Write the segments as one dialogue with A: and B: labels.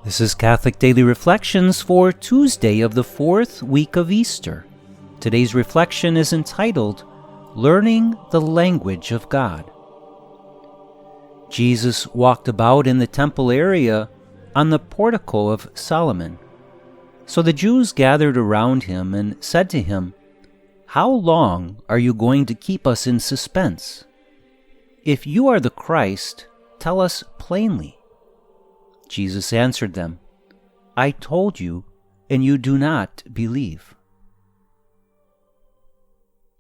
A: This is Catholic Daily Reflections for Tuesday of the fourth week of Easter. Today's reflection is entitled, Learning the Language of God. Jesus walked about in the temple area on the Portico of Solomon. So the Jews gathered around him and said to him, "How long are you going to keep us in suspense? If you are the Christ, tell us plainly." Jesus answered them, "I told you, and you do not believe."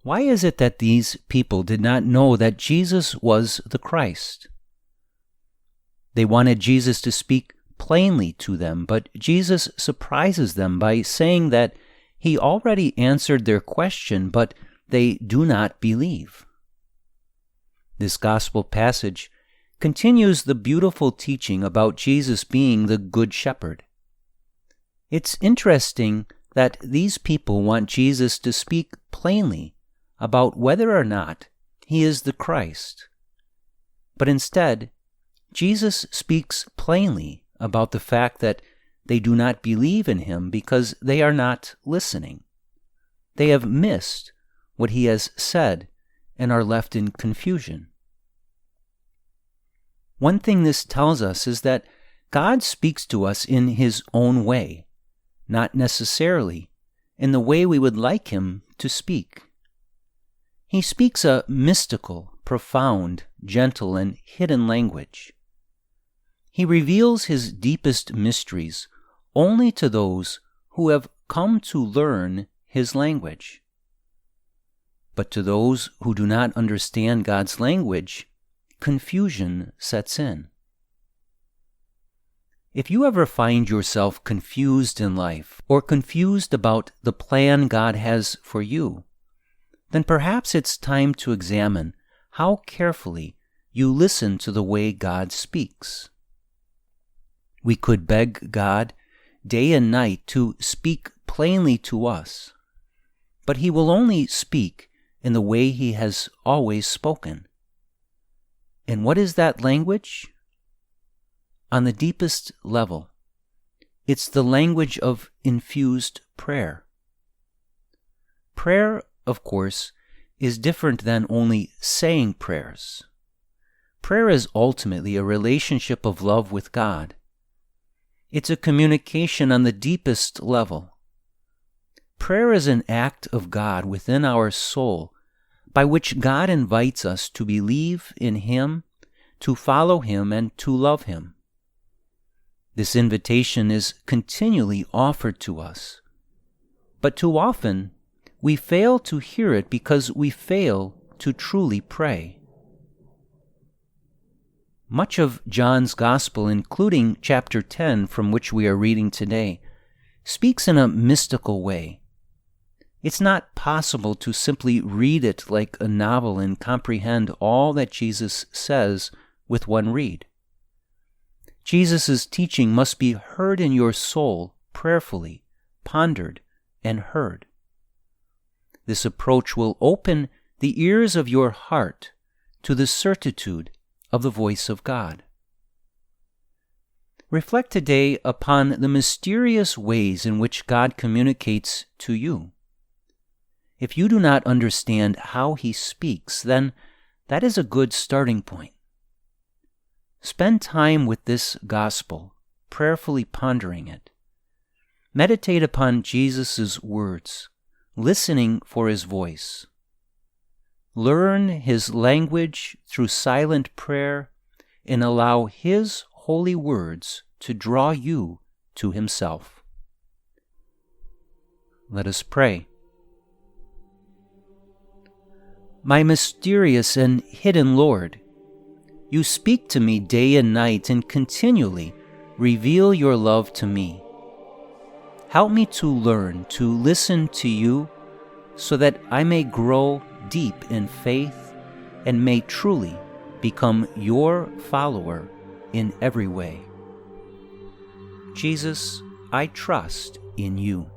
A: Why is it that these people did not know that Jesus was the Christ? They wanted Jesus to speak plainly to them, but Jesus surprises them by saying that he already answered their question, but they do not believe. This gospel passage continues the beautiful teaching about Jesus being the Good Shepherd. It's interesting that these people want Jesus to speak plainly about whether or not he is the Christ. But instead, Jesus speaks plainly about the fact that they do not believe in him because they are not listening. They have missed what he has said and are left in confusion. One thing this tells us is that God speaks to us in his own way, not necessarily in the way we would like him to speak. He speaks a mystical, profound, gentle, and hidden language. He reveals his deepest mysteries only to those who have come to learn his language. But to those who do not understand God's language, confusion sets in. If you ever find yourself confused in life or confused about the plan God has for you, then perhaps it's time to examine how carefully you listen to the way God speaks. We could beg God day and night to speak plainly to us, but he will only speak in the way he has always spoken. And what is that language? On the deepest level, it's the language of infused prayer. Prayer, of course, is different than only saying prayers. Prayer is ultimately a relationship of love with God. It's a communication on the deepest level. Prayer is an act of God within our soul by which God invites us to believe in him, to follow him, and to love him. This invitation is continually offered to us, but too often we fail to hear it because we fail to truly pray. Much of John's Gospel, including chapter 10 from which we are reading today, speaks in a mystical way. It's not possible to simply read it like a novel and comprehend all that Jesus says with one read. Jesus' teaching must be heard in your soul prayerfully, pondered, and heard. This approach will open the ears of your heart to the certitude of the voice of God. Reflect today upon the mysterious ways in which God communicates to you. If you do not understand how he speaks, then that is a good starting point. Spend time with this gospel, prayerfully pondering it. Meditate upon Jesus' words, listening for his voice. Learn his language through silent prayer and allow his holy words to draw you to himself. Let us pray. My mysterious and hidden Lord, you speak to me day and night and continually reveal your love to me. Help me to learn to listen to you so that I may grow deep in faith and may truly become your follower in every way. Jesus, I trust in you.